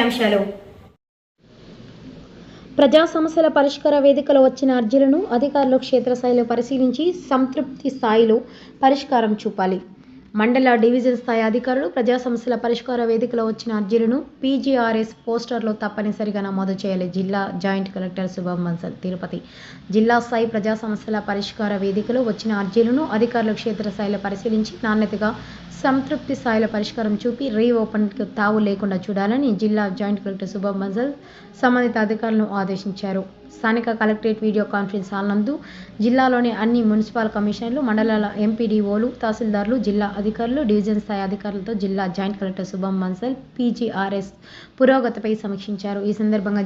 ముఖ్యాంశాలు. ప్రజా సమస్యల పరిష్కార వేదికలో వచ్చిన అర్జీలను అధికారులు క్షేత్రస్థాయిలో పరిశీలించి సంతృప్తి స్థాయిలో పరిష్కారం చూపాలి. మండల, డివిజన్ స్థాయి అధికారులు ప్రజా సమస్యల పరిష్కార వేదికలో వచ్చిన అర్జీలను పీజీఆర్ఎస్ పోస్టర్లో తప్పనిసరిగా నమోదు చేయాలి. జిల్లా జాయింట్ కలెక్టర్ శుభం బన్సల్, తిరుపతి. జిల్లా స్థాయి ప్రజా సమస్యల పరిష్కార వేదికలో వచ్చిన అర్జీలను అధికారులు క్షేత్రస్థాయిలో పరిశీలించి నాణ్యతగా సంతృప్తి స్థాయిలో పరిష్కారం చూపి రీఓపెన్కు తావు లేకుండా చూడాలని జిల్లా జాయింట్ కలెక్టర్ శుభం బన్సల్ సంబంధిత అధికారులను ఆదేశించారు. స్థానిక కలెక్టరేట్ వీడియో కాన్ఫరెన్స్ హాల్ నందు జిల్లాలోని అన్ని మున్సిపల్ కమిషనర్లు, మండలాల ఎంపీడీఓలు, తహసీల్దార్లు, జిల్లా అధికారులు, డివిజన్ స్థాయి అధికారులతో జిల్లా జాయింట్ కలెక్టర్ శుభం బన్సల్ పీజీఆర్ఎస్ పురోగతిపై సమీక్షించారు. ఈ సందర్భంగా